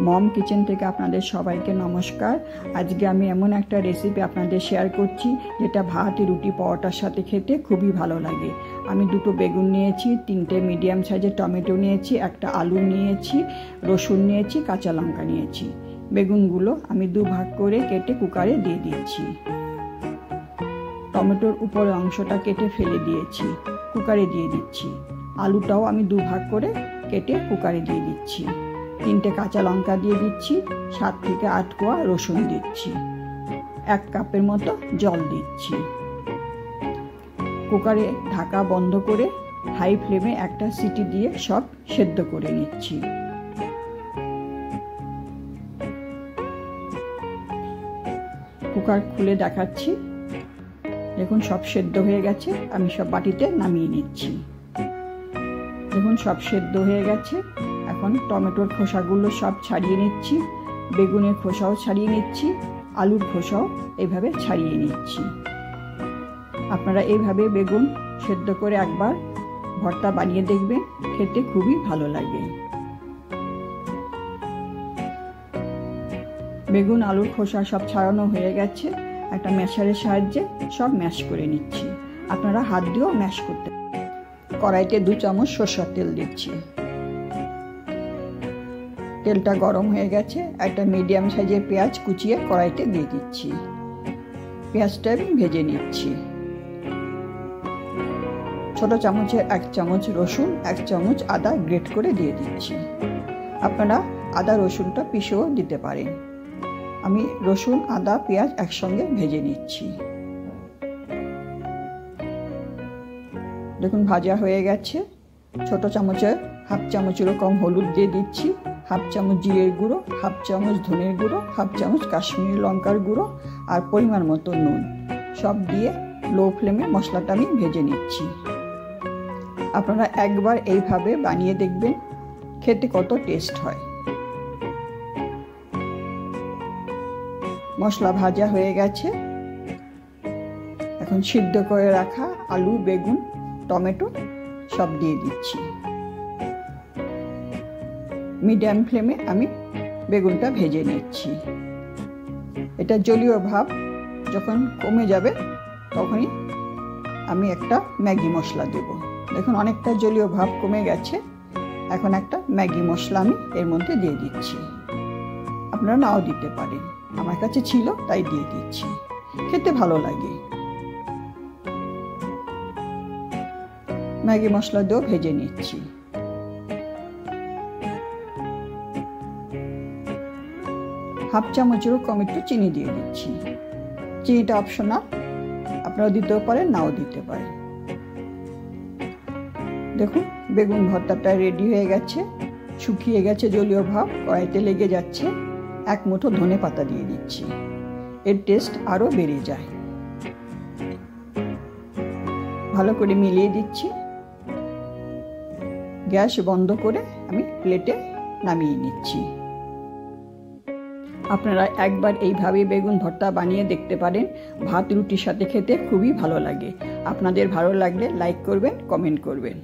মম kitchen থেকে আপনাদের সবাইকে নমস্কার। আজকে আমি এমন একটা রেসিপি আপনাদের শেয়ার করছি যেটা ভাত, রুটি, পরোটার সাথে খেতে খুবই ভালো লাগে। আমি 2টো বেগুন নিয়েছি, 3টে মিডিয়াম সাইজের টমেটো নিয়েছি, একটা আলু নিয়েছি, রসুন নিয়েছি, কাঁচা লঙ্কা নিয়েছি। বেগুনগুলো আমি 2 ভাগ করে কেটে কুকারে দিয়ে দিচ্ছি। টমেটোর উপরের অংশটা কেটে ফেলে দিয়েছি, কুকারে দিয়ে দিচ্ছি। আলুটাও আমি 2 ভাগ করে কেটে কুকারে দিয়ে দিচ্ছি। 3টে কাঁচা লঙ্কা দিয়ে দিচ্ছি, 7 থেকে 8 কোয়া রসুন দিচ্ছি, 1 কাপের মতো জল দিচ্ছি। কুকারে ঢাকা বন্ধ করে হাই ফ্লেমে একটা সিটি দিয়ে সব সেদ্ধ করে নিচ্ছি। কুকার খুলে দেখাচ্ছি, দেখুন সব সেদ্ধ হয়ে গেছে। আমি সব বাটিতে নামিয়ে নিচ্ছি। দেখুন সব সেদ্ধ হয়ে গেছে। এখন টমেটোর খোসাগুলো সব ছাড়িয়ে নিচ্ছি, বেগুনের খোসাও ছাড়িয়ে নিচ্ছি, আলুর খোসাও এইভাবে ছাড়িয়ে নিচ্ছি। আপনারা এইভাবে বেগুন সেদ্ধ করে একবার ভর্তা বানিয়ে দেখবেন, খেতে খুবই ভালো লাগে। বেগুন, আলুর খোসা সব ছাড়ানো হয়ে গেছে। একটা ম্যাশারের সাহায্যে সব ম্যাশ করে নিচ্ছি। আপনারা হাত দিয়েও ম্যাশ করতে। কড়াইতে 2 চামচ সরষের তেল দিচ্ছি। তেলটা গরম হয়ে গেছে। একটা মিডিয়াম সাইজের পেঁয়াজ কুচিয়ে কড়াইতে দিয়ে দিচ্ছি। পেঁয়াজটা আমি ভেজে নিচ্ছি। ছোট চামচের 1 চামচ রসুন, 1 চামচ আদা গ্রেট করে দিয়ে দিচ্ছি। আপনারা আদা রসুনটা পিষেও দিতে পারেন। আমি রসুন, আদা, পেঁয়াজ একসঙ্গে ভেজে নিচ্ছি। দেখুন ভাজা হয়ে গেছে। ছোট চামচের 1/2 চামচেরও কম হলুদ দিয়ে দিচ্ছি, 1/2 চামচ জিরের গুঁড়ো, 1/2 চামচ ধনের গুঁড়ো, 1/2 চামচ কাশ্মীরি লঙ্কার গুঁড়ো আর পরিমাণ মতো নুন সব দিয়ে লো ফ্লেমে মশলাটা আমি ভেজে নিচ্ছি। আপনারা একবার এইভাবে বানিয়ে দেখবেন, খেতে কত টেস্ট হয়। মশলা ভাজা হয়ে গেছে। এখন সিদ্ধ করে রাখা আলু, বেগুন, টমেটো সব দিয়ে দিচ্ছি। মিডিয়াম ফ্লেমে আমি বেগুনটা ভেজে নিচ্ছি। এটা জলীয় ভাব যখন কমে যাবে তখনই আমি একটা ম্যাগি মশলা দেব। দেখুন অনেকটা জলীয় ভাব কমে গেছে। এখন একটা ম্যাগি মশলা আমি এর মধ্যে দিয়ে দিচ্ছি। আপনারা নাও দিতে পারেন, আমার কাছে ছিল তাই দিয়ে দিচ্ছি। খেতে ভালো লাগে। ম্যাগি মশলা দিয়েও ভেজে নিচ্ছি। হাফ চামচেরও কম একটু চিনি দিয়ে দিচ্ছি। চিনিটা অপশনাল, আপনারা দিতেও পারেন, নাও দিতে পারেন। দেখুন বেগুন ভর্তাটা রেডি হয়ে গেছে। শুকিয়ে গেছে জলীয় ভাব, কড়াইতে লেগে যাচ্ছে। 1 মুঠো ধনে পাতা দিয়ে দিচ্ছি, এর টেস্ট আরও বেড়ে যায়। ভালো করে মিলিয়ে দিচ্ছি। গ্যাস বন্ধ করে আমি প্লেটে নামিয়ে নিচ্ছি। আপনারা একবার এইভাবে বেগুন ভর্তা বানিয়ে দেখতে পারেন। ভাত, রুটির সাথে খেতে খুবই ভালো লাগে। আপনাদের ভালো লাগলে লাইক করবেন, কমেন্ট করবেন।